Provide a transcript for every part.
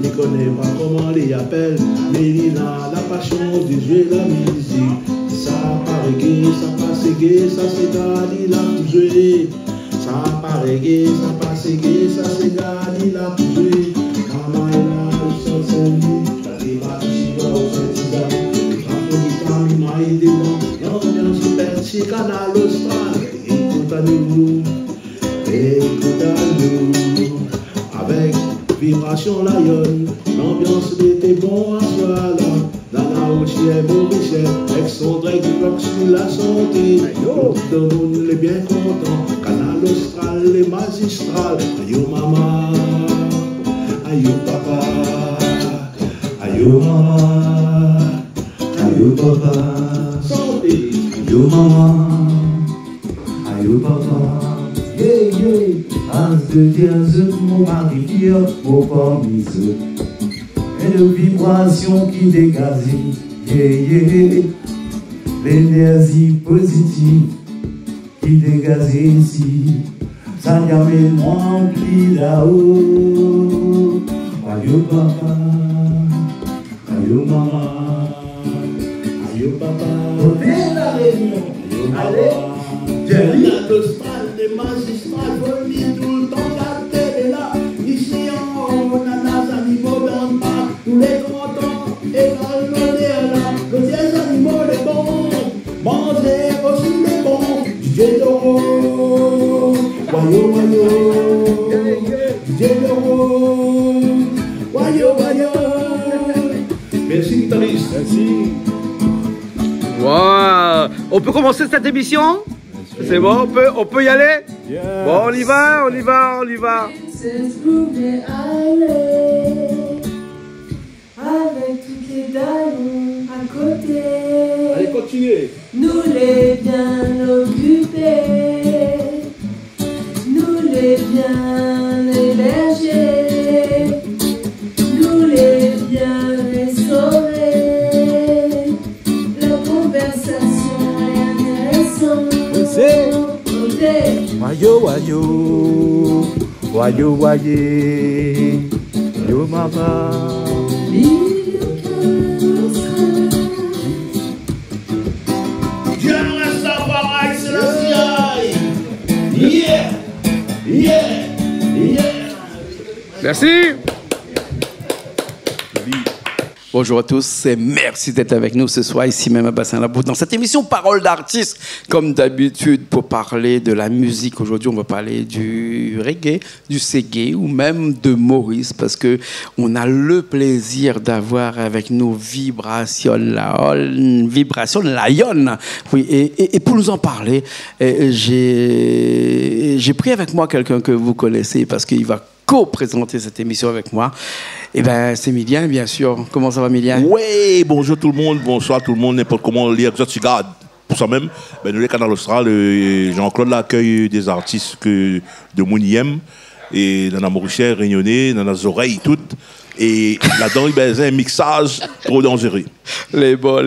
Ne connais pas comment les appelle, mais il a la passion de jouer la musique. Ça paraît gay, ça passe gay, ça c'est gars, il a tout joué. Ça paraît gay, ça passe gay, ça c'est gars, il a tout joué. Maman est là, le sol c'est lui, la débat du chiva au festival. Rapport du temps, il m'a aidé dans l'ambiance super chic, canal austral. Écoute à nous, avec Vibration Lion, l'ambiance était bon à soi là. Nana Rochier, Maurichet, ex-André du bloc sur la santé. Tout le monde est bien content. Canal Austral, les magistrales. Ayo maman, ayo papa, ayo maman, ayo papa. Santé. Ayo maman, ayo papa. Yeah, yeah. As de Dieu, mon mari fier, mon promise. Une vibration qui dégage, yeah, yeah. L'énergie positive qui dégage ici. Ça y a mis moi rempli là-haut. Ayo papa, ayo maman, ayo papa. On est la réunion. Allez, Jerry. Les magistrats volent tout le temps la télé là. Ici on a des animaux dans le parc. Tous les contents et dans le là. Que des animaux les bons, manger aussi les bons. DJ Doro, wayo wayo. DJ Doro, wayo wayo. Merci guitariste. Merci. Wow. On peut commencer cette émission? C'est bon, on peut y aller? Yes. Bon, on y va. Avec toutes les dalles à côté. Allez, continuez. Nous les bien occupés. Nous les bien hébergés. Nous les bien restaurés. La conversation est intéressante. Wayo wayo, wayo waye, yo mama. Dieu reste à voir avec yeah, yeah, yeah. Merci. Bonjour à tous et merci d'être avec nous ce soir ici même à Bassin-la-Boutte dans cette émission Parole d'artiste. Comme d'habitude, pour parler de la musique, aujourd'hui on va parler du reggae, du segué ou même de Maurice parce que on a le plaisir d'avoir avec nous Vibration Lion. Oui, et pour nous en parler, j'ai pris avec moi quelqu'un que vous connaissez parce qu'il va co-présenter cette émission avec moi. Eh ben, c'est Milian, bien sûr. Comment ça va, Milian? Oui, bonjour tout le monde, bonsoir tout le monde, n'importe comment lire tu gardes. Pour ça même, ben, nous les Canal Austral, Jean-Claude l'accueil des artistes de Mouniem et dans la Maurichet, Réunionnais, dans les oreilles toutes. Et là-dedans, il y a un mixage trop dangereux. Les bons.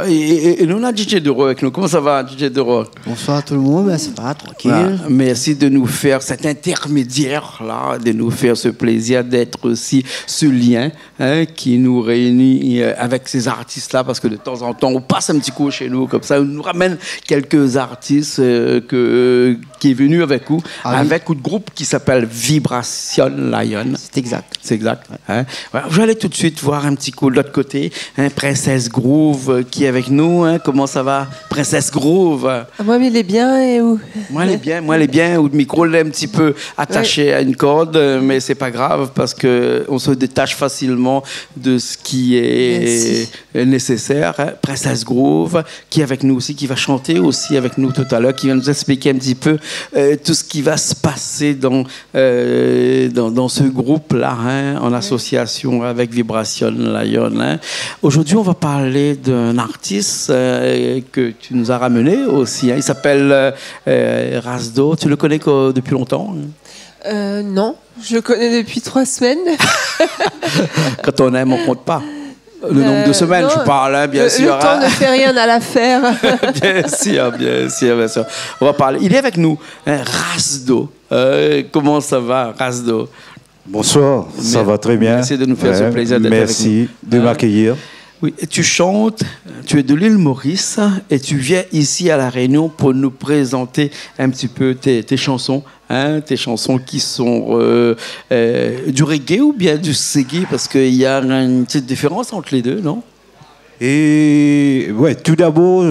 Et nous, on a DJ Doro avec nous. Comment ça va, DJ Doro? Bonsoir tout le monde, ben, ça va, tranquille. Voilà. Merci de nous faire cet intermédiaire-là, de nous faire ce plaisir d'être aussi ce lien qui nous réunit avec ces artistes-là, parce que de temps en temps, on passe un petit coup chez nous, comme ça, on nous ramène quelques artistes qui est venu avec vous, avec un groupe qui s'appelle Vibration Lion. C'est exact. C'est exact. Ouais. Voilà, je vais aller tout de suite voir un petit coup de l'autre côté, Prince Princesse Groove qui est avec nous. Hein. Comment ça va, Princesse Groove? Moi, mais il est bien et où? Moi, elle est bien. Ou le micro l'est un petit peu attaché à une corde, mais c'est pas grave parce que on se détache facilement de ce qui est nécessaire. Hein. Princesse Groove qui est avec nous aussi, qui va chanter aussi avec nous tout à l'heure, qui va nous expliquer un petit peu tout ce qui va se passer dans ce groupe-là, hein, en association avec Vibration Lion. Hein. Aujourd'hui, on va parler d'un artiste que tu nous as ramené aussi. Hein. Il s'appelle Razdo. Tu le connais depuis longtemps? Non, je le connais depuis 3 semaines. Quand on aime, on compte pas. Le nombre de semaines, non, je parle, hein, bien sûr. Le temps ne fait rien à l'affaire. bien sûr. On va parler. Il est avec nous, hein, Razdo. Comment ça va, Razdo? Bonsoir, ça va très bien. Merci de nous faire ce plaisir d'être avec nous. Merci de m'accueillir. Oui, tu chantes, tu es de l'île Maurice et tu viens ici à La Réunion pour nous présenter un petit peu tes chansons. Hein, tes chansons qui sont du reggae ou bien du reggae, parce qu'il y a une petite différence entre les deux, non? Et ouais, tout d'abord,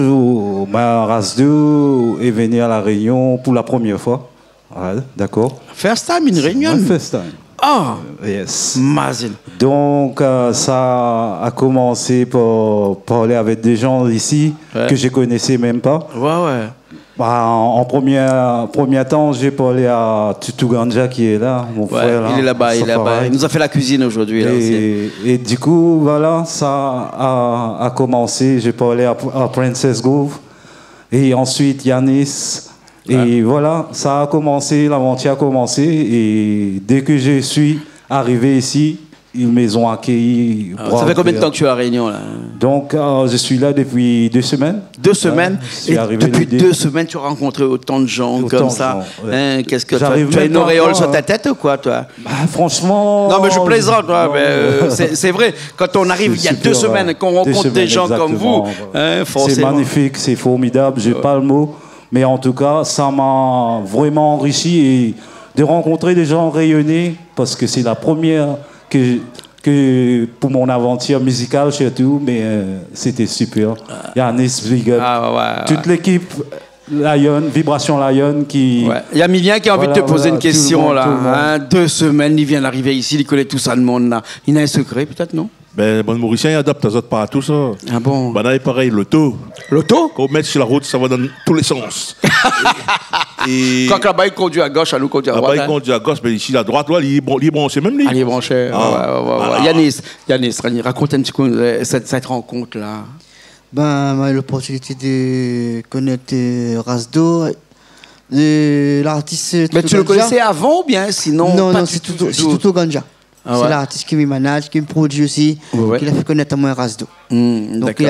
ma Razdo est venu à La Réunion pour la première fois. Ouais, d'accord. First time in Réunion? First time. Ah, yes. Mazin. Donc, ça a commencé par parler avec des gens ici que je connaissais même pas. Ouais. Bah, en premier temps, j'ai parlé à Tutu Ganja qui est là, mon frère. Il est là-bas, il nous a fait la cuisine aujourd'hui. Et du coup, voilà, ça a commencé. J'ai parlé à Princess Groove et ensuite Yanis. Et voilà, ça a commencé, l'aventure a commencé. Et dès que je suis arrivé ici, ils m'ont accueilli. Ça fait combien de temps que tu es à Réunion là? Donc, je suis là depuis 2 semaines. 2 semaines? Et depuis 2 semaines, tu as rencontré autant de gens comme ça. Hein, qu'est-ce que tu as une auréole sur ta tête ou quoi, toi? Franchement... Non, mais je plaisante, c'est vrai. Quand on arrive il y a 2 semaines, qu'on rencontre des gens comme vous, hein, c'est magnifique, c'est formidable, j'ai pas le mot. Mais en tout cas, ça m'a vraiment enrichi et de rencontrer des gens rayonnés, parce que c'est la première que pour mon aventure musicale surtout, mais c'était super. Yanis, Big Up, toute l'équipe Lion, Vibration Lion qui... Il y a Milien qui a envie de te poser une question là. Hein, 2 semaines, il vient d'arriver ici, il connaît tout ça, le monde là. Il a un secret peut-être, non? Ben, bon Mauricien, il adapte les autres partout, ça. Ah bon? Ben, là, pareil, l'auto. L'auto? Quand on met sur la route, ça va dans tous les sens. et quand là-bas, il conduit à gauche, à nous conduit à droite. Là-bas, il conduit à gauche, mais ici, à droite, là, il est branché, même lui. Il est branché. Yanis, raconte un petit peu cette rencontre-là. Ben, j'ai eu l'opportunité de connaître Razdo, l'artiste. Mais tu le connaissais avant ou bien sinon? Non, c'est Tutu Ganja. C'est l'artiste qui me manage, qui me produit aussi, qui l'a fait connaître à moi Razdo. Donc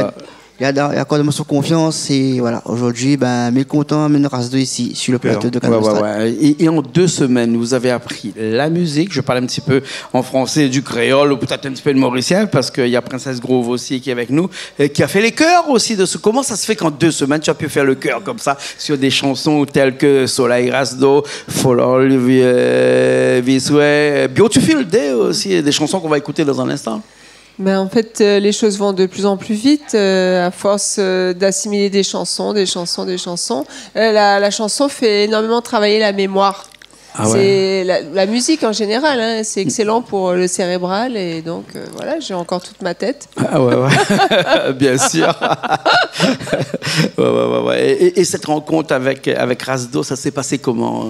il a accordé son confiance et voilà, aujourd'hui, mille content, mille Razdo ici, sur le plateau de Canal Austral. Et en 2 semaines, vous avez appris la musique, je parle un petit peu en français du créole ou peut-être un petit peu de mauricien, parce qu'il y a Princesse Groove aussi qui est avec nous, qui a fait les chœurs aussi de ce. Comment ça se fait qu'en 2 semaines, tu as pu faire le chœur comme ça sur des chansons telles que Soleil Razdo, Follow Visway, Beautiful Day aussi, des chansons qu'on va écouter dans un instant? Ben, en fait, les choses vont de plus en plus vite à force d'assimiler des chansons. La chanson fait énormément travailler la mémoire. C'est la musique en général, hein, c'est excellent pour le cérébral et donc voilà, j'ai encore toute ma tête. Bien sûr. Et cette rencontre avec Razdo, ça s'est passé comment?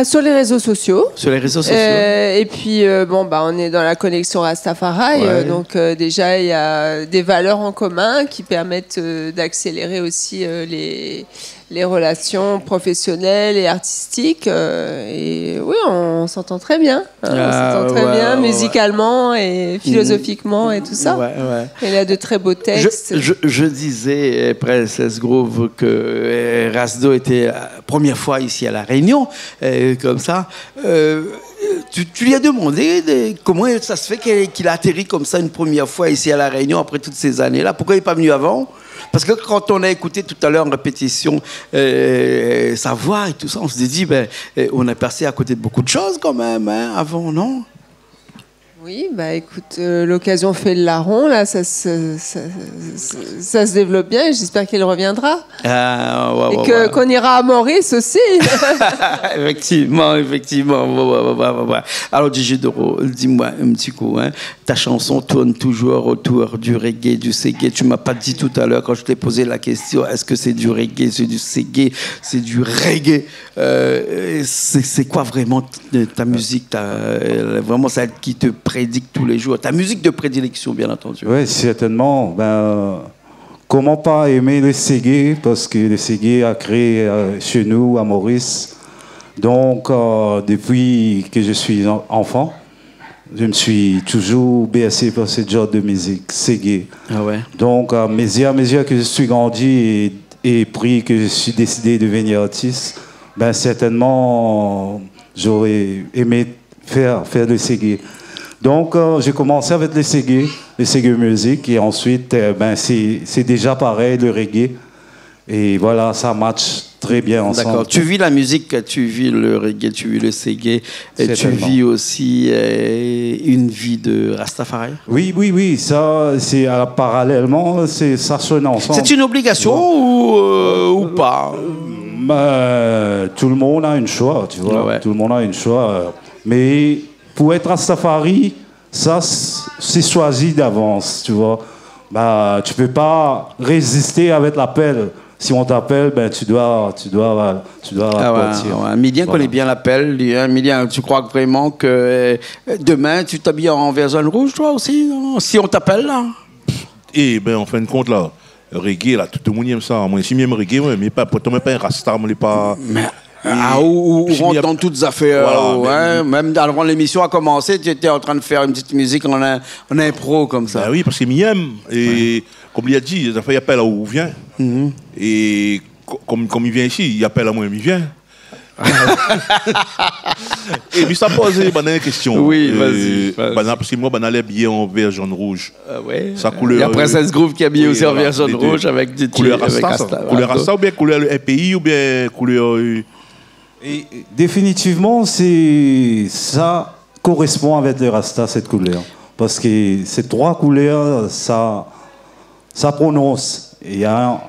Sur les réseaux sociaux. Sur les réseaux sociaux. Et puis on est dans la connexion Rastafari, donc déjà il y a des valeurs en commun qui permettent d'accélérer aussi les relations professionnelles et artistiques. Et oui, on s'entend très bien. On s'entend très bien musicalement et philosophiquement et tout ça. Il a de très beaux textes. Je disais, Princess Groove, que Razdo était la première fois ici à La Réunion, comme ça. Tu lui as demandé comment ça se fait qu'il a atterri comme ça une première fois ici à La Réunion après toutes ces années-là. Pourquoi il n'est pas venu avant? Parce que quand on a écouté tout à l'heure en répétition sa voix et tout ça, on s'est dit, on est passé à côté de beaucoup de choses quand même, hein, avant, non? Oui, bah écoute, l'occasion fait le larron, là, ça se développe bien et j'espère qu'il reviendra. Et qu'on ira à Maurice aussi. Effectivement. Alors, DJ Doro, dis-moi un petit coup, hein, ta chanson tourne toujours autour du reggae, du seggae. Tu m'as pas dit tout à l'heure quand je t'ai posé la question, est-ce que c'est du reggae, c'est du seggae, c'est du reggae? C'est quoi vraiment ta musique, vraiment celle qui te prédicte tous les jours, ta musique de prédilection, bien entendu? Oui, certainement. Comment pas aimer le seggae, parce que le seggae a créé chez nous, à Maurice. Donc, depuis que je suis enfant, je me suis toujours bercé par ce genre de musique, seggae. Ah ouais. Donc, à mesure que je suis grandi et puis que je suis décidé de devenir artiste, certainement, j'aurais aimé faire le seggae. Donc, j'ai commencé avec le seggae music, et ensuite, c'est déjà pareil, le reggae. Et voilà, ça match très bien ensemble. D'accord. Tu vis la musique, tu vis le reggae, tu vis le seggae, et tu vis aussi une vie de Rastafari? Oui, ça, c'est parallèlement, ça sonne ensemble. C'est une obligation ou pas? Tout le monde a une choix, tu vois. Ouais. Tout le monde a une choix. Mais pour être Rastafari, ça, c'est choisi d'avance, tu vois. Tu peux pas résister avec l'appel. Si on t'appelle, tu dois partir. Ouais. Milien connaît bien l'appel. Milien, tu crois vraiment que demain, tu t'habilles en vert jaune rouge, toi aussi, non? Si on t'appelle, là? En fin de compte, là, reggae, là, tout le monde aime ça. Moi, si j'aime reggae, mais pas un rasta, mais pas... Ou rentre dans toutes les affaires. Voilà, même avant l'émission a commencé, tu étais en train de faire une petite musique en impro comme ça. Oui, parce que m'aime. Et comme il a dit, il appelle à où il vient. Et comme il vient ici, il appelle à moi, il vient. Et puis ça pose une question. Oui, vas-y. Parce que moi, je suis habillé en vert, jaune, rouge. Ouais. Sa couleur. Il y a Princess Groove qui est habillée aussi en vert, jaune, rouge avec des couleur Rasta. Couleur Rasta ou bien couleur pays ou bien couleur. Et définitivement, ça correspond avec le Rasta, cette couleur. Parce que ces trois couleurs, ça prononce. Il y a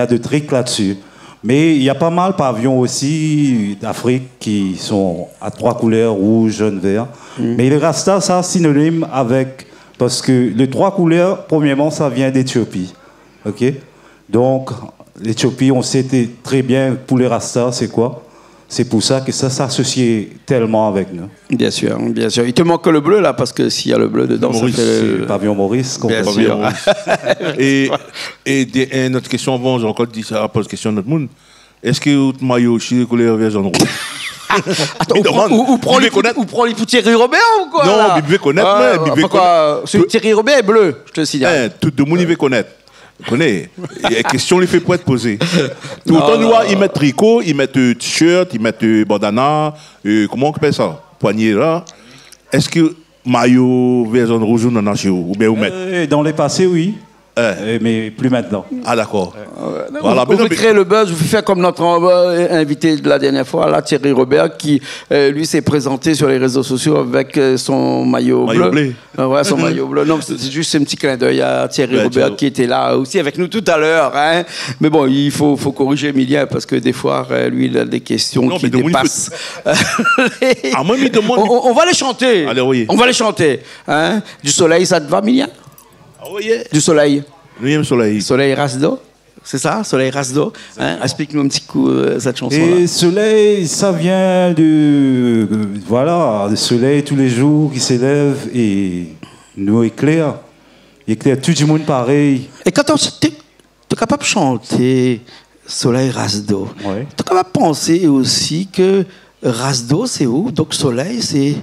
de tricks là-dessus. Mais il y a pas mal de pavillons aussi d'Afrique qui sont à trois couleurs, rouge, jaune, vert. Mais le Rasta, ça, synonyme avec... Parce que les trois couleurs, premièrement, ça vient d'Éthiopie. OK? Donc, l'Éthiopie, on sait très bien, pour les Rasta, c'est quoi? C'est pour ça que ça s'associe tellement avec nous. Bien sûr, bien sûr. Il te manque le bleu, là, parce que s'il y a le bleu dedans, Maurice, ça fait le pavillon Maurice. Bien sûr. Et une autre question avant, j'ai encore dit ça, pose question à notre monde. Est-ce que votre maillot aussi couleur vert jaune rouge? Attends, ou prend les pour Thierry Robert ou quoi? Non, mais il veut connaître. Thierry Robert est bleu, je te signale. Tout le monde il veut connaître. Vous connaissez, il y a une question qui fait pour être posée. Tout le temps, ils mettent tricot, ils mettent t-shirt, ils mettent bandana, comment on appelle ça? Poignée là. Est-ce que maillot vert jaune rouge on en a chez vous? Ou bien vous mettez? Dans les passés, oui. Mais plus maintenant. Ah d'accord. Voilà, vous créer le buzz, vous faire comme notre invité de la dernière fois, là, Thierry Robert, qui lui s'est présenté sur les réseaux sociaux avec son maillot bleu. Ouais, son maillot bleu. Non, c'est juste un petit clin d'œil à Thierry Robert qui était là aussi avec nous tout à l'heure. Hein. Mais bon, il faut corriger Emilien parce que des fois, lui, il a des questions qui dépassent. On va les chanter. Allez, oui. On va les chanter. Hein. Du soleil, ça te va, Emilien? Oh yeah. Du soleil. Oui, soleil. Soleil Rasdo. C'est ça, Soleil Rasdo. Hein? Explique-nous un petit coup cette chanson-là. Et soleil, ça vient voilà, le soleil tous les jours qui s'élève et nous éclaire. Éclaire tout le monde pareil. Et quand tu es capable de chanter Soleil Rasdo, tu es capable de penser aussi que Rasdo, c'est où? Donc Soleil, c'est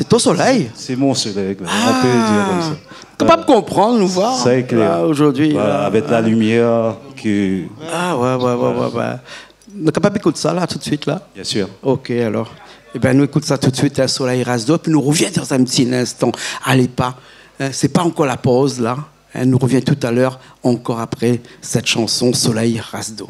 ton soleil. C'est mon soleil, on peut dire comme ça. Capable de comprendre, nous voir. Ça éclaire. Aujourd'hui. Voilà, avec la lumière que... On est capable d'écouter ça là, tout de suite, là? Bien sûr. Ok, alors. Eh bien, nous écoutons ça tout de suite à Soleil Rasdo, puis nous reviens dans un petit instant. Allez pas. C'est pas encore la pause, là. Nous revient tout à l'heure, encore après cette chanson Soleil Rasdo.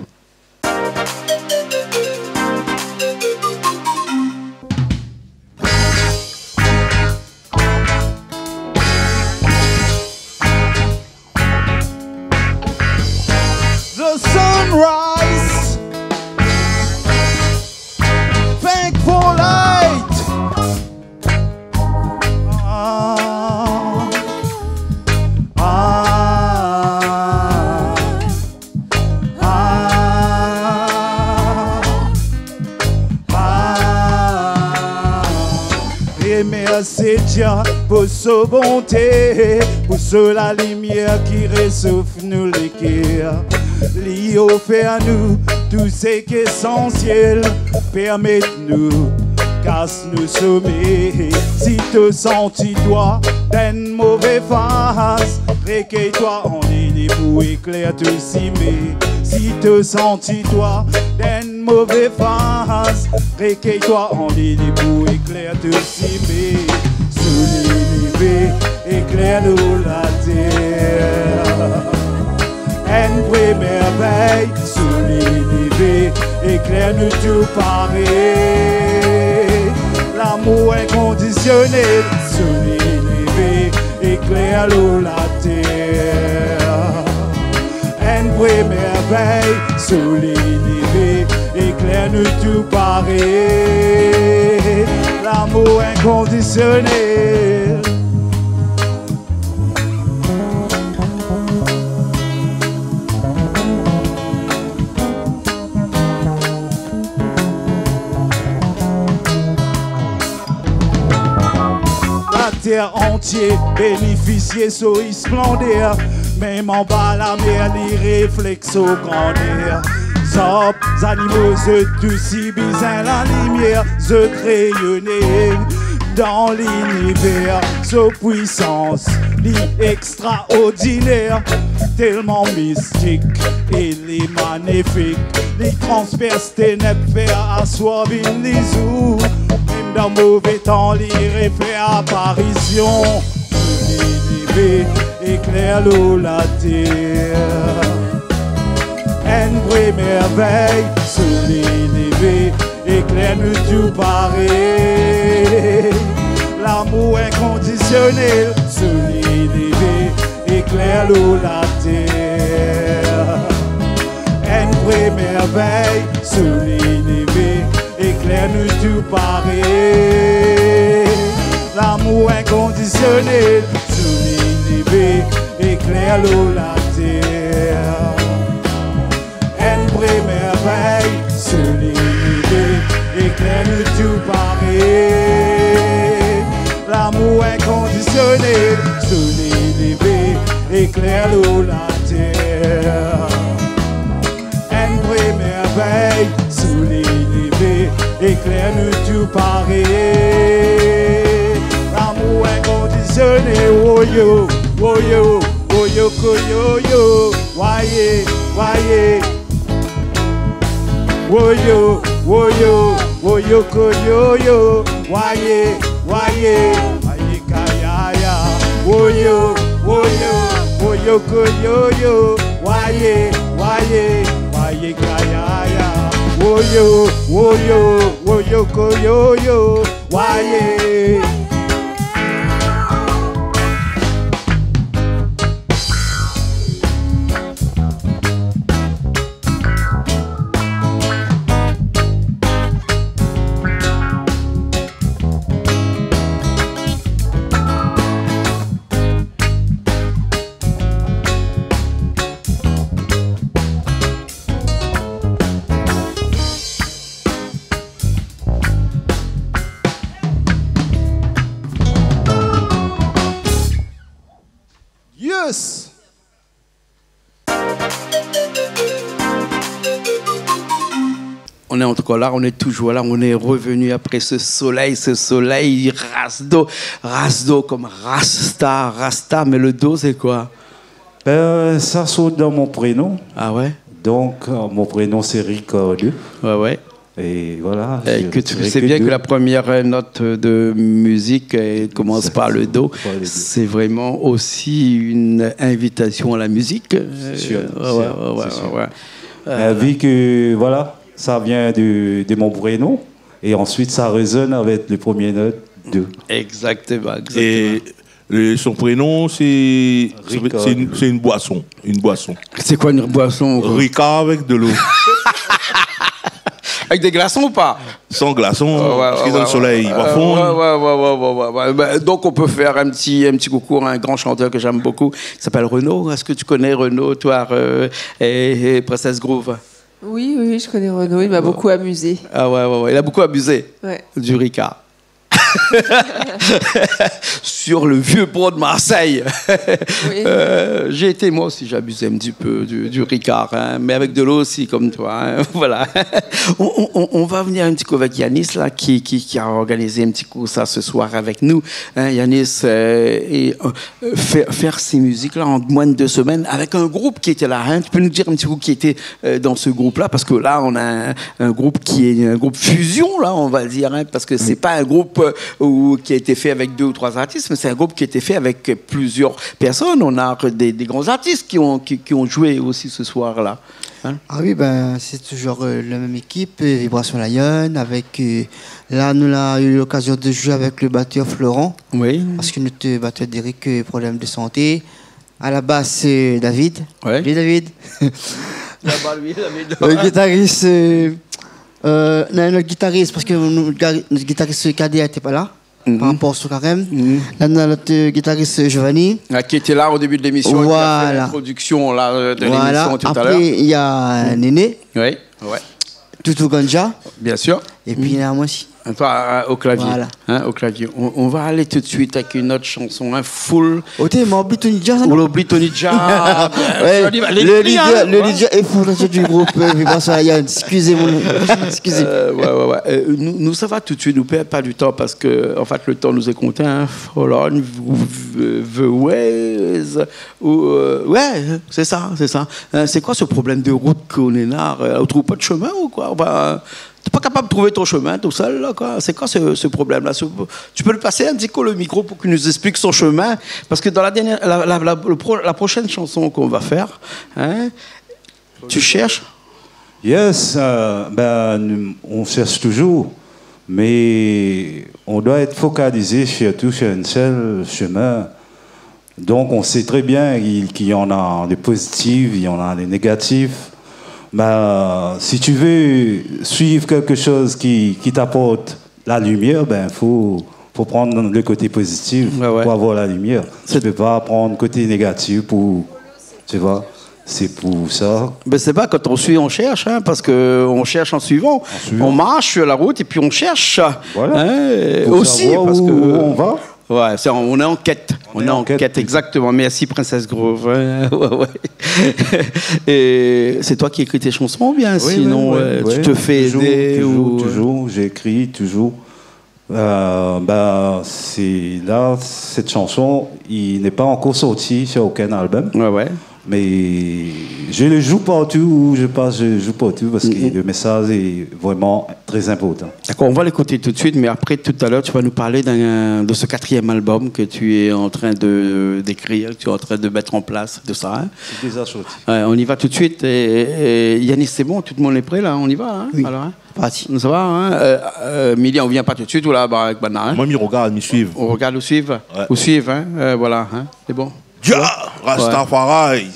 remercie Dieu pour sa bonté, pour la lumière qui réchauffe nous les cœurs. Lui offre à nous tout ce qui est essentiel, permettez-nous, casse nous sommer. Si te sens-tu toi d'une mauvaise face, recueille-toi en ligne pour éclairer tout cimer. Si te sens-tu toi d'une mauvaise face, recueille-toi en ligne pour éclairer tout cimer. Sous l'univers, éclaire-nous la terre. Une vraie merveille, sous l'univers, éclaire-nous tout pareil. L'amour inconditionnel, sous l'univers, éclaire-nous la terre. Une vraie merveille, sous l'univers, éclaire-nous tout pareil. L'amour inconditionnel. Terre entière bénéficier sur splendeur, même en bas la mer, les réflexes au grandeur. Zop, animaux, tous si bizarre la lumière, je rayonner dans l'univers, sa puissance, extraordinaire, tellement mystique et les magnifiques, les transperces ténèbres, faire asseoir les jours. Dans mauvais temps, l'iré fait apparition. L'univers éclaire l'eau, la terre. Une vraie merveille, sous l'univers éclaire nous tout pareil. L'amour inconditionnel, sous l'univers éclaire l'eau, la terre. Une vraie merveille, sous l'univers éclaire nous tout pareil. L'amour inconditionnel, sous l'univers, éclaire l'eau, la terre. Une vraie merveille, sous l'univers, éclaire nous tout pareil. L'amour inconditionnel, sous l'univers, éclaire l'eau, la terre. Une vraie merveille, sous l'univers, éclaire nous tout pareil. L'amour inconditionnel, oh yo, oh yo, oh yo, oh yo, yo, voyez, voyez. Oh yo, oh yo, oh yo, oh yo, yo, voyez, voyez. Aïe, kaya, oh yo, oh yo, oh yo, oh yo, yo, voyez, voyez, voyez, kaya. Woyo, woyo, woyo, koyo, yo, waye. On est encore là, on est toujours là, on est revenu après ce soleil, rasdo comme Rasta, mais le dos c'est quoi? Ça saute dans mon prénom. Ah ouais? Donc mon prénom c'est Ricardo. Ouais. Et voilà. Et que tu sais bien que la première note de musique commence par le do. C'est vraiment aussi une invitation à la musique. Sûr. Vu que voilà, ça vient de mon prénom et ensuite ça résonne avec les premières notes de. Exactement. Et son prénom c'est une boisson. C'est quoi une boisson? Ricard avec de l'eau. Avec des glaçons ou pas? Sans glaçons, parce qu'il est dans le soleil, il va fondre. Ouais. Donc on peut faire un petit coucou à un grand chanteur que j'aime beaucoup, qui s'appelle Renaud. Est-ce que tu connais Renaud, toi, et Princess Groove? Oui, je connais Renaud, il m'a beaucoup amusé. Ah ouais, il a beaucoup abusé du Ricard. sur le vieux port de Marseille. Oui. J'ai été, moi aussi, j'abusais un petit peu du Ricard, hein, mais avec de l'eau aussi, comme toi. Hein, voilà. On va venir un petit coup avec Yanis, là, qui a organisé un petit coup ça ce soir avec nous. Hein, Yanis, faire ces musiques-là en moins de 2 semaines avec un groupe qui était là. Hein. Tu peux nous dire un petit coup qui était dans ce groupe-là? Parce que là, on a un groupe qui est un groupe fusion, là, on va dire, hein, parce que c'est pas un groupe qui a été fait avec 2 ou 3 artistes, mais c'est un groupe qui a été fait avec plusieurs personnes. On a des grands artistes qui ont joué aussi ce soir-là. Hein? Ah oui, ben, c'est toujours la même équipe, Vibration Lion, avec... là, nous avons eu l'occasion de jouer avec le batteur Florent. Oui. Parce que notre batteur Derek a problème de santé. À la basse, David. Oui. Oui, David. Là-bas, lui, David. Le guitariste... notre guitariste, parce que notre guitariste Cadet n'était pas là. Par rapport au carême. Là, notre guitariste Giovanni. Qui était là au début de l'émission. Voilà. Qui a fait l'introduction là, de l'émission tout à l'heure. Après, il y a Néné. Oui, ouais. Toutou Ganja. Bien sûr. Et puis, il y a moi aussi. Toi, au clavier. Voilà. Hein, au clavier. On va aller tout de suite avec une autre chanson, hein, full. Oh, t'es oublie Tony Jazz. On oublie Tony Jazz. Le leader est fondateur du groupe Vibration Lion. Excusez-moi. Excusez. Ouais. Nous, ça va tout de suite. Nous perdons pas du temps parce que, en fait, le temps nous est compté. Hein. Follow the ways. Ouais, c'est ça. C'est quoi ce problème de route qu'on est là? On trouve pas de chemin ou quoi? T'es pas capable de trouver ton chemin tout seul, là, quoi. C'est quoi ce problème-là? Tu peux le passer un petit coup le micro pour qu'il nous explique son chemin? Parce que dans la prochaine chanson qu'on va faire, hein, tu cherches? Yes, on cherche toujours, mais on doit être focalisé surtout sur un seul chemin. Donc on sait très bien qu'il y en a des positifs, il y en a des négatifs. Si tu veux suivre quelque chose qui t'apporte la lumière, faut prendre le côté positif pour avoir la lumière. Tu ne peux pas prendre le côté négatif pour... Tu vois, c'est pour ça. Ben c'est pas quand on suit, on cherche, hein, parce qu'on cherche en suivant. On marche sur la route et puis on cherche. Voilà. Hein, aussi, parce que... Où on va. Ouais, on est en quête. On est en quête, exactement. Merci, Princesse Grove. Ouais. Et c'est toi qui écris tes chansons ou bien sinon tu te fais aider Toujours, j'écris toujours. C'est là, cette chanson, il n'est pas encore sorti sur aucun album. Ouais. Mais je le joue partout où je passe, je joue partout parce que le message est vraiment très important. D'accord, on va l'écouter tout de suite, mais après, tout à l'heure, tu vas nous parler de ce 4e album que tu es en train d'écrire, que tu es en train de mettre en place, de ça. Hein? C'est déjà sorti. On y va tout de suite. Et Yanis, c'est bon, tout le monde est prêt, là? On y va, hein? Oui. Alors, hein? Parti. Ça va, hein? Milia, on vient pas tout de suite ou là, avec Bana, hein? Moi, je regarde, me suivre. On regarde ou suivre? Ouais. Ou suivre, hein? Voilà, hein? C'est bon. Rastafari.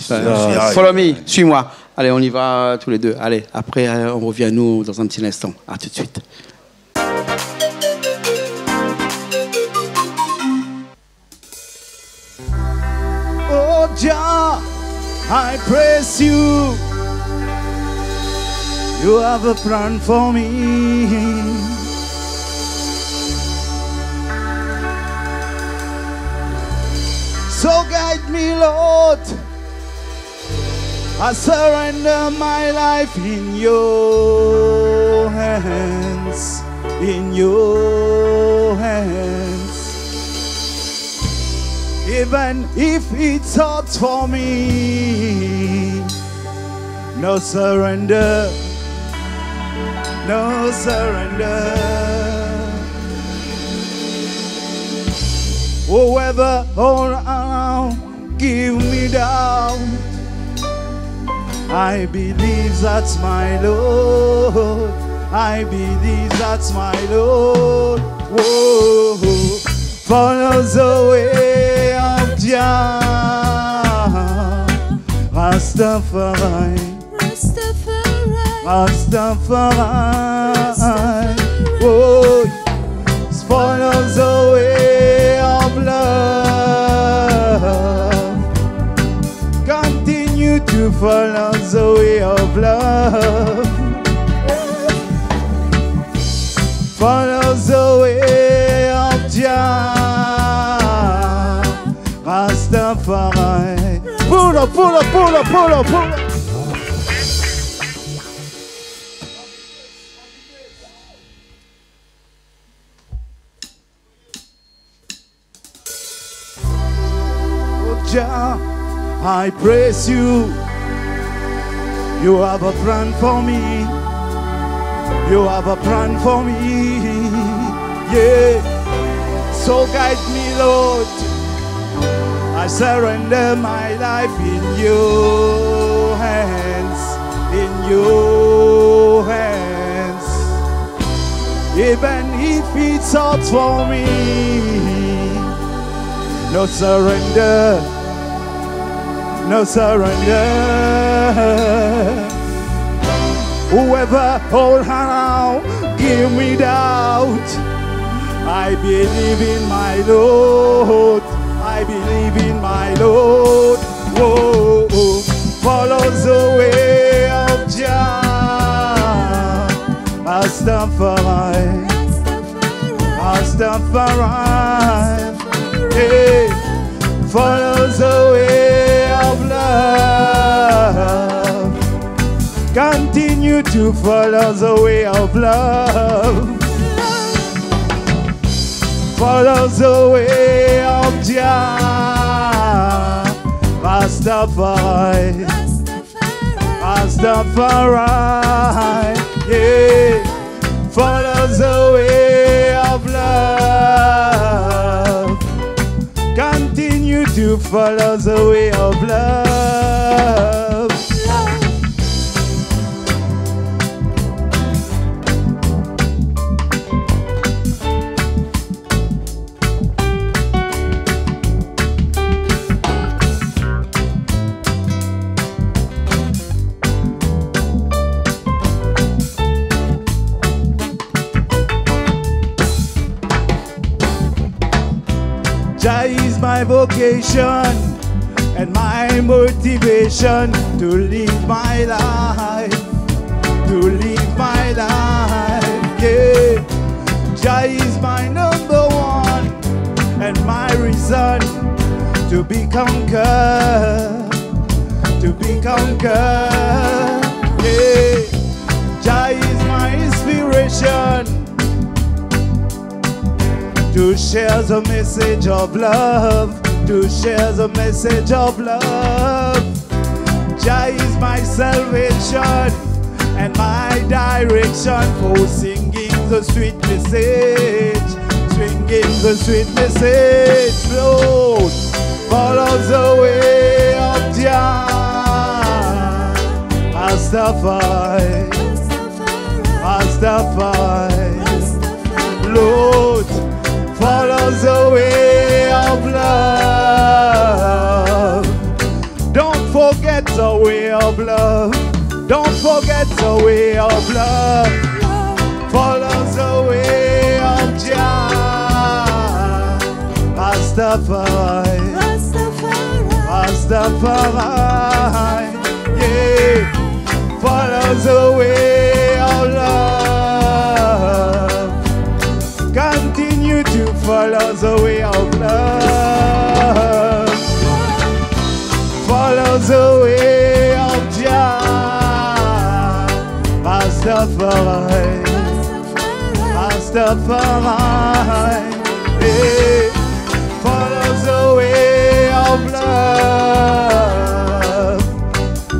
Follow me, suis-moi. Allez, on y va tous les deux. Allez, après, on revient à nous dans un petit instant. À tout de suite. Oh, Jah, I praise you. You have a plan for me. So guide me, Lord. I surrender my life in your hands, in your hands. Even if it's hard for me, no surrender, no surrender. Oh, weather all around, give me down. I believe that's my Lord. I believe that's my Lord. Whoa, follow the way of Jah. Rastafari, Rastafari. Whoa, follow the way of love. Continue to follow the way of love. Follow the way of pull up, pull up, pull up, pull up. Oh, Jah, I praise you. You have a plan for me. You have a plan for me. Yeah. So guide me, Lord. I surrender my life in your hands. In your hands. Even if it's hard for me. No surrender. No surrender. Whoever hold around, give me doubt. I believe in my Lord. I believe in my Lord. Whoa, oh. Follow the way of Jah. Rastafari. Rastafari. Hey. Follow the way of love. Continue to follow the way of love. Follow the way of Jah. Rastafari. Rastafari. Yeah. Follow the way of love. Continue to follow the way of love. Jah is my vocation and my motivation to live my life, to live my life, yeah. Jah is my number one and my reason to be conquered, yeah. Jah is my inspiration to share the message of love, to share the message of love. Jah is my salvation and my direction for singing the sweet message, singing the sweet message. Lord, follow the way of Jah. Rastafari, Rastafari. Lord, follow the way of love. Don't forget the way of love. Don't forget the way of love. Follow the way of Jah. Rastafari. Rastafari. Yeah. Follow the way of love. Continue to follow the way of love. Follow the way of Jah. Rastafari. Rastafari. Yeah. Follow the way of love.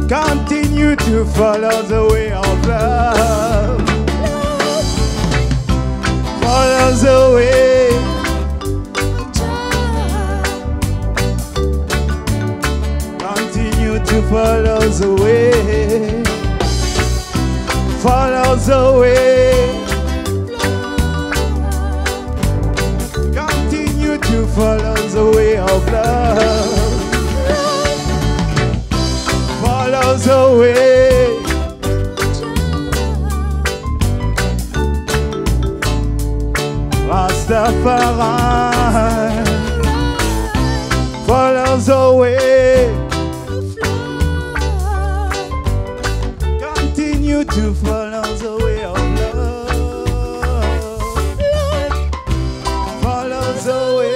Continue to follow the way of love. Follow the way. Continue to follow the way. Follow the way. Continue to follow the way of love. Follow the way. Rastafari. Follow the way. Continue to follow the way of love. Follow the way.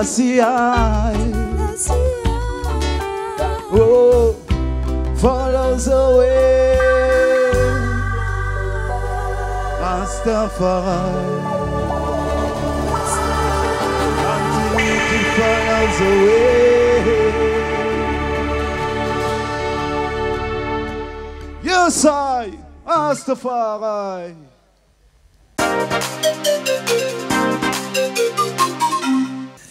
la CI. Oh, follows away. Rastafari. Continuity follows away. Yes, I, Rastafari.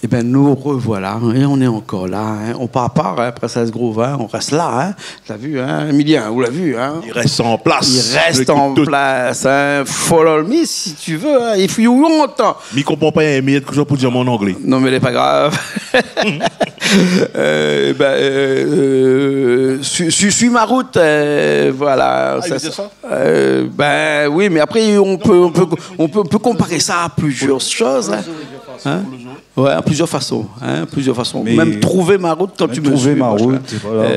Eh bien, nous revoilà, hein, et on est encore là. Hein. On part pas, hein, Princess Groove, hein, on reste là. Hein. T'as vu, hein, Emilien, vous l'avez vu. Hein. Il reste en place. Il reste en place. Hein. Follow me si tu veux. Hein. If you want. Mais il comprend pas un millier de choses pour dire mon anglais. Non, mais il n'est pas grave. Suis ma route, voilà. Ah, ça. Ben oui, mais après on peut comparer ça à plusieurs choses. Hein? Ouais, à plusieurs façons. Hein, plusieurs façons. Mais même trouver ma route quand tu me suis. Trouver ma route, voilà.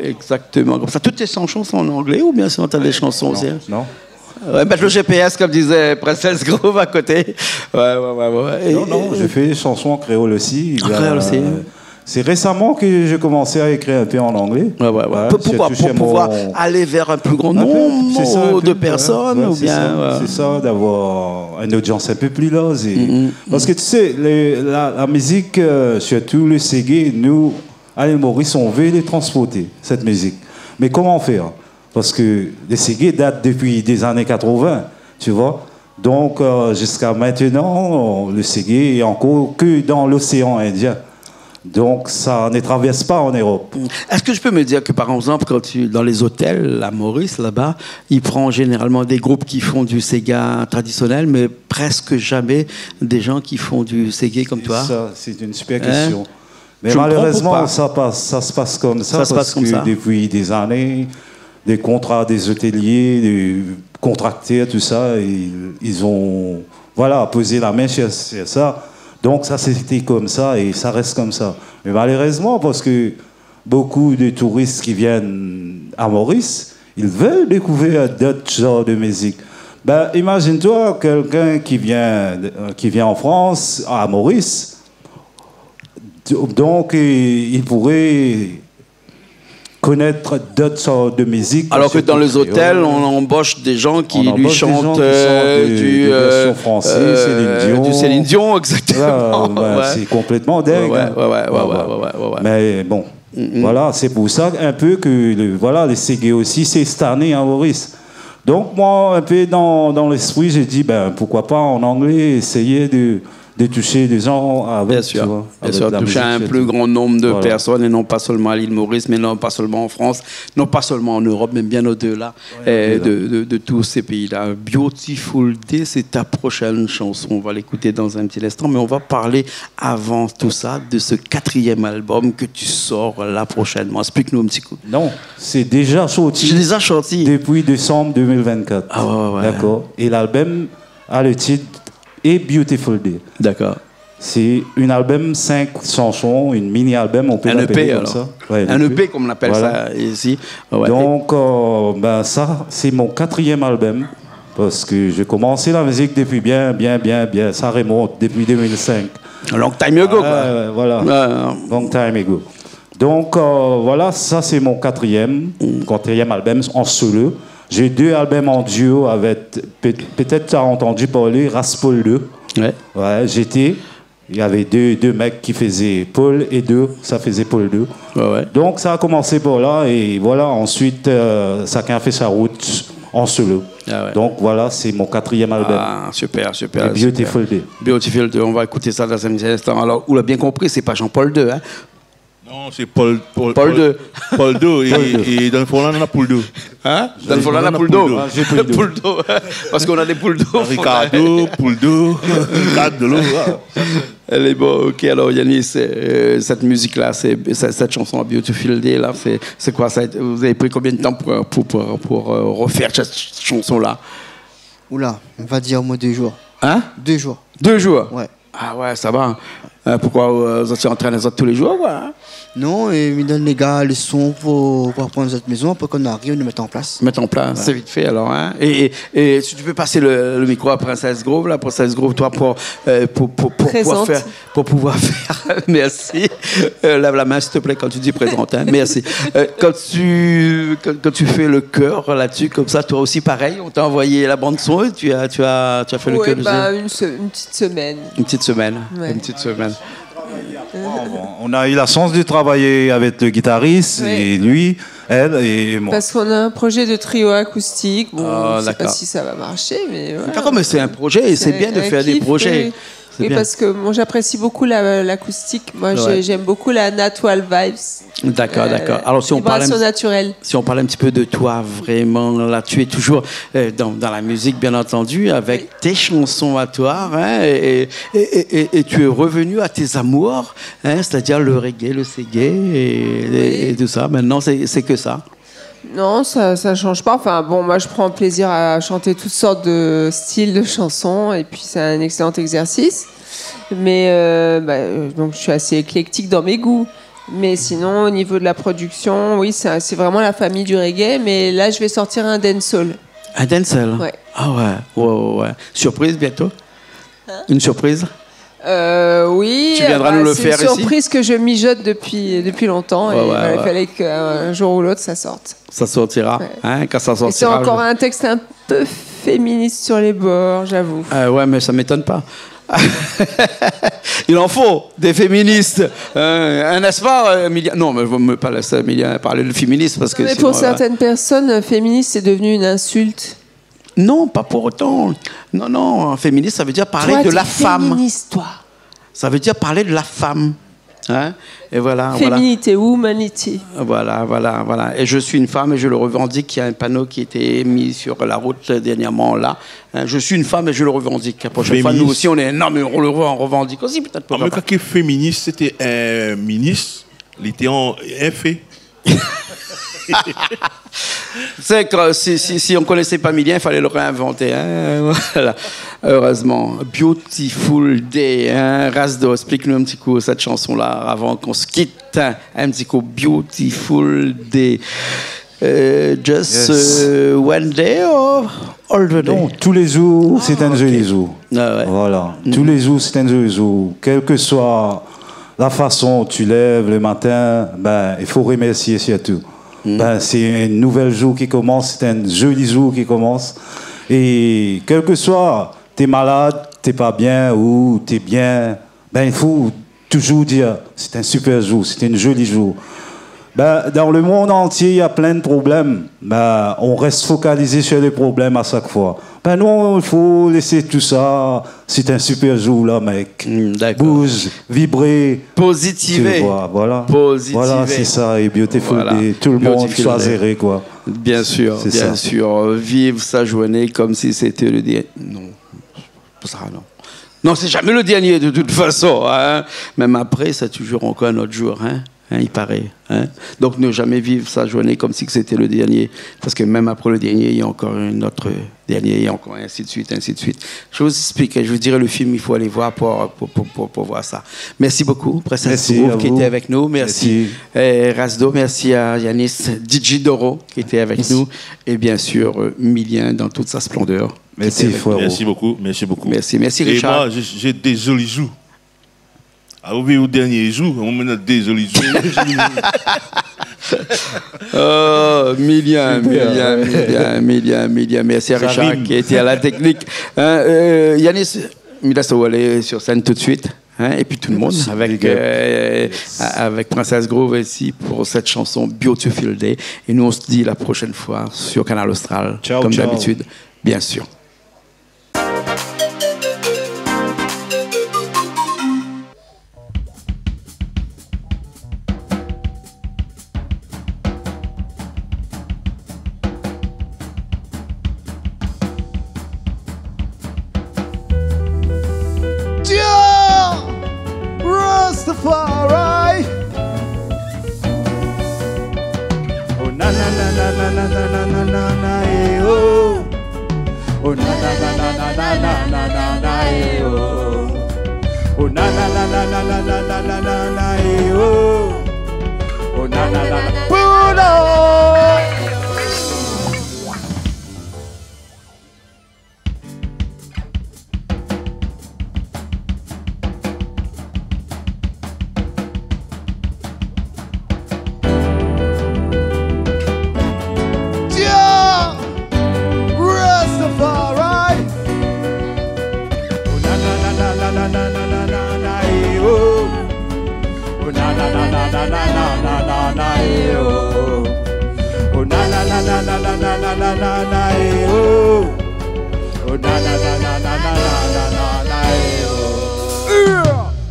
Exactement. Comme ça, toutes tes chansons sont en anglais ou bien sinon tu as des chansons aussi? Non. Ouais, mettre le GPS, comme disait Princess Groove à côté. Ouais. Non, j'ai fait des chansons en créole aussi. En créole aussi. C'est récemment que j'ai commencé à écrire un peu en anglais. Ouais. Pourquoi? Pour pouvoir aller vers un plus grand nombre de personnes ou bien. C'est ça, d'avoir une audience un peu plus large. Parce que tu sais, la musique, surtout le Ségué, nous, à l'île Maurice, on veut les transporter, cette musique. Mais comment faire? Parce que le Ségué date depuis des années 80, tu vois. Donc, jusqu'à maintenant, le Ségué est encore que dans l'océan Indien. Donc, ça ne traverse pas en Europe. Est-ce que je peux me dire que, par exemple, dans les hôtels, à Maurice, là-bas, ils prennent généralement des groupes qui font du Séga traditionnel, mais presque jamais des gens qui font du Ségué comme toi? Ça, c'est une super question. Mais malheureusement, ça se passe comme ça. Parce que depuis des années, des contrats des hôteliers, des contracteurs, tout ça, ils ont posé la main sur ça. Donc ça, c'était comme ça et ça reste comme ça. Mais malheureusement, parce que beaucoup de touristes qui viennent à Maurice, ils veulent découvrir d'autres genres de musique. Ben, imagine-toi quelqu'un qui vient en France, à Maurice, donc il pourrait connaître d'autres sortes de musique. Alors que dans les hôtels, on embauche des gens qui lui chantent du français, du Céline Dion, exactement. C'est complètement dingue. Mais bon, voilà, c'est pour ça un peu que les Ségué aussi, c'est cette année à Maurice. Donc moi, un peu dans l'esprit, j'ai dit, pourquoi pas en anglais essayer de toucher des gens avec, bien sûr, toucher un plus grand nombre de personnes, et non pas seulement à l'île Maurice, mais non pas seulement en France, non pas seulement en Europe, mais bien au-delà de tous ces pays-là. Beautiful Day, c'est ta prochaine chanson. On va l'écouter dans un petit instant, mais on va parler avant tout ça de ce 4e album que tu sors là prochainement. Explique-nous un petit coup. Non, c'est déjà sorti. C'est déjà sorti. Depuis décembre 2024. Ah ouais. D'accord. Et l'album a le titre et Beautiful Day. D'accord. C'est un album, 5 chansons, une mini-album, on peut l'appeler comme ça. Ouais, un EP, comme on appelle ça ici. Ouais. Donc, ça, c'est mon 4e album, parce que j'ai commencé la musique depuis bien, ça remonte depuis 2005. Long time ago, quoi. Voilà, long time ago. Donc, ça, c'est mon 4e album en solo. J'ai 2 albums en duo avec, peut-être tu as entendu parler, Raspol 2. Ouais, GT. Il y avait deux mecs qui faisaient Paul et 2, ça faisait Paul 2. Donc ça a commencé par là et ensuite chacun a fait sa route en solo. Donc c'est mon 4e album. Ah, super. Et Beautiful Day. Beautiful Day, on va écouter ça dans un petit instant. Alors, on l'a bien compris, c'est pas Jean-Paul II, hein? Non, c'est Paul II. Paul II. Et dans le fond, on a Paul II. Hein? Dans le fond, on a Paul II. J'ai Paul II. Parce qu'on a des Paul II. Ricardo, Paul II, Ricardo de l'eau. Elle est bon, ok. Alors, Yannis, cette musique-là, cette chanson, Beautiful Day, là, c'est quoi ça? Vous avez pris combien de temps pour refaire cette chanson-là? Oula, on va dire au moins 2 jours. Hein? 2 jours. 2 jours? Ouais. Ah ouais, ça va. Pourquoi vous êtes en train de tous les jours, quoi? Non, et ils donnent les gars le son pour prendre notre maison, pour qu'on arrive, nous mettre en place. Mettre en place, c'est vite fait alors. Hein? Et si tu peux passer le micro à Princesse Grove, là, Princesse Grove, toi, pour pouvoir faire. Merci. Lève la main, s'il te plaît, quand tu dis présente. Hein? Merci. Quand tu fais le chœur là-dessus, comme ça, toi aussi, pareil, on t'a envoyé la bande-son et tu as fait le chœur dessus. Une petite semaine. Une petite semaine. Ouais. Une petite semaine. On a eu la chance de travailler avec le guitariste et lui, elle et moi. Parce qu'on a un projet de trio acoustique. Bon, je ne sais pas si ça va marcher, mais voilà. D'accord, mais c'est un projet et c'est bien de faire des projets. Oui, parce que moi j'apprécie beaucoup l'acoustique. Moi j'aime beaucoup la Natural Vibes. D'accord. Alors si on parle un petit peu de toi, vraiment, là tu es toujours dans la musique, bien entendu, avec tes chansons à toi, hein, et tu es revenu à tes amours, hein, c'est-à-dire le reggae, le reggae et tout ça. Maintenant c'est que ça. Non, ça change pas. Enfin bon, moi je prends plaisir à chanter toutes sortes de styles de chansons et puis c'est un excellent exercice. Mais donc je suis assez éclectique dans mes goûts. Mais sinon au niveau de la production, oui, c'est vraiment la famille du reggae. Mais là je vais sortir un dancehall. Un dancehall. Ouais. Ah ouais. Surprise bientôt. Hein? Une surprise. Oui, tu viendras nous le faire ici. C'est une surprise que je mijote depuis longtemps il fallait qu'un jour ou l'autre ça sorte. Ça sortira, hein, quand ça sortira. Et c'est encore un texte un peu féministe sur les bords, j'avoue. Ouais, mais ça m'étonne pas. Il en faut des féministes, n'est-ce pas, Emilia? Non, mais je ne veux pas laisser Emilia parler de féminisme parce que. Mais pour certaines personnes, féministe c'est devenu une insulte. Non, pas pour autant. Non, féministe, ça veut dire parler de la femme. Féministe, toi. Ça veut dire parler de la femme. Hein? Et voilà. Féminité, humanity. Voilà. Et je suis une femme et je le revendique. Il y a un panneau qui a été mis sur la route dernièrement là. Hein? Je suis une femme et je le revendique. La prochaine fois, nous aussi, on est non, mais on le revendique aussi peut-être. En même temps que féministe, c'était un ministre. Il était un fait. C'est que si on ne connaissait pas Milien, il fallait le réinventer. Hein? Voilà. Heureusement. Beautiful Day. Hein? Razdo, explique-nous un petit coup cette chanson-là avant qu'on se quitte. Hein? Un petit coup. Beautiful Day. Just one day or all the day? Non, tous les jours, c'est un joli jour. Ah ouais. Voilà. Tous les jours, c'est un joli jour. Quelle que soit la façon dont tu lèves le matin, il faut remercier surtout. C'est un nouvel jour qui commence, c'est un joli jour qui commence. Et quel que soit, t'es malade, t'es pas bien ou t'es bien, il faut toujours dire c'est un super jour, c'est un joli jour. Dans le monde entier, il y a plein de problèmes. On reste focalisé sur les problèmes à chaque fois. Non, il faut laisser tout ça. C'est un super jour, là, mec. Bouge, vibrer. Positiver. Tu vois, voilà. Positiver. Voilà, c'est ça. Et beautiful day. Tout le monde choisirait, quoi. Bien sûr, bien sûr. Vivre sa journée comme si c'était le dernier. Non, ça, non. Non, c'est jamais le dernier, de toute façon. Hein. Même après, c'est toujours encore un autre jour, hein. Il paraît. Hein? Donc, ne jamais vivre sa journée comme si c'était le dernier. Parce que même après le dernier, il y a encore un autre dernier, et encore ainsi de suite, ainsi de suite. Je vous explique, je vous dirai le film, il faut aller voir pour voir ça. Merci beaucoup, Princesse Grove, qui était avec nous. Merci. Razdo, merci à Yanis DJ Doro, qui était avec nous. Et bien sûr, Milien dans toute sa splendeur. Merci, merci beaucoup. Merci Richard. Et moi, j'ai des jolis jours. Au dernier jour, on m'a des jolis jours. Milien. Merci à Richard qui était à la technique. Yanis, Milas va aller sur scène tout de suite. Hein, et puis tout le monde avec Princesse Grove ici pour cette chanson Beautiful Day. Et nous, on se dit la prochaine fois sur Canal Austral, comme d'habitude, bien sûr. Rastafari. Oh na na na na na na na na na na oh. Oh na na na na na na na na na oh. Oh Oh na na na na na na na na na na na oh. Oh na na na na. Pull up.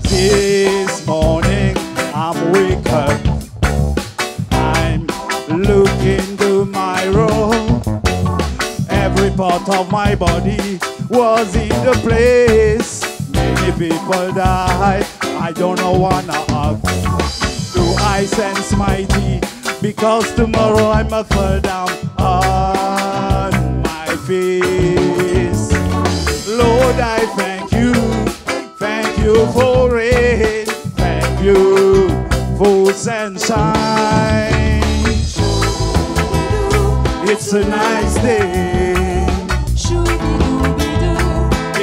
This morning I'm wake up, I'm looking to my room. Every part of my body was in the place. Many people died, I don't know wanna hug. Do I sense mighty? Because tomorrow I must fall down on my face. Lord, I thank you for rain, thank you for sunshine. It's a nice day,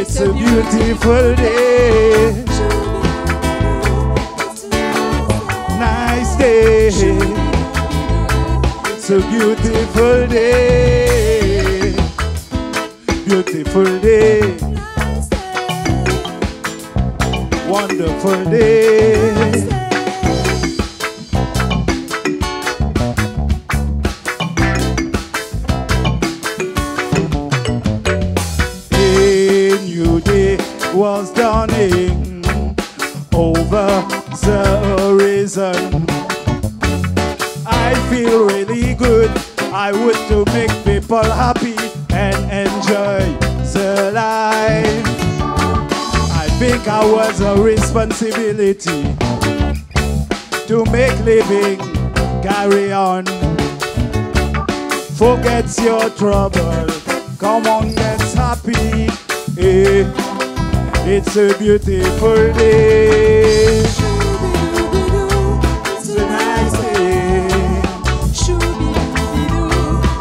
it's a beautiful day, nice day, it's a beautiful day, beautiful day, wonderful day. A new day was dawning over the horizon. I feel really good. I would to make people happy and enjoy the life. I think I was a responsibility to make living carry on. Forget your trouble, come on, let's happy. Eh, it's a beautiful day. It's a nice day.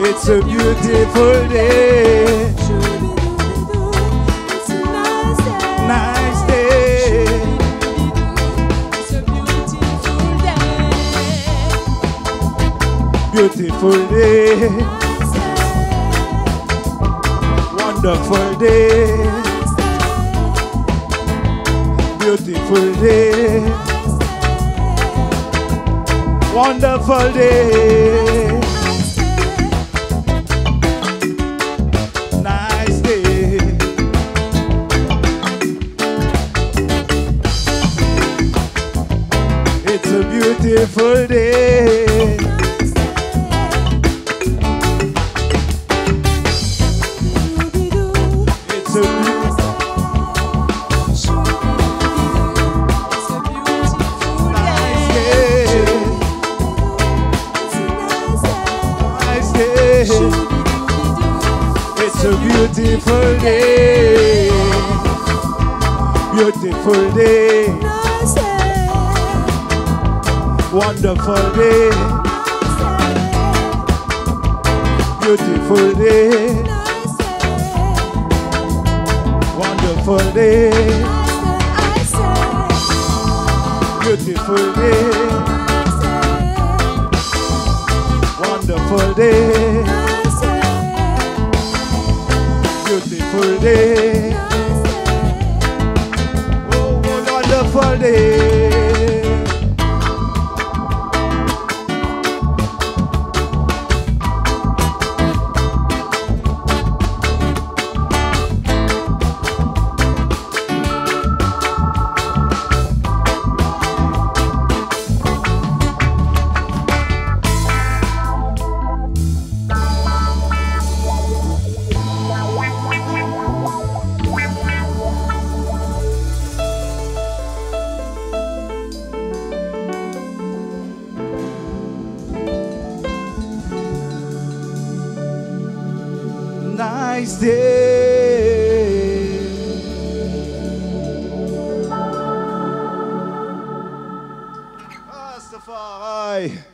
It's a beautiful day. Nice day. Beautiful day. Wonderful day. Beautiful day. Wonderful day. Nice day. It's a beautiful day. It's a nice day. Nice day. It's a beautiful day. Beautiful day. Wonderful day. Beautiful day. Wonderful day. Beautiful day. Wonderful day. Beautiful day. Oh, wonderful day. Nice day. Aïe.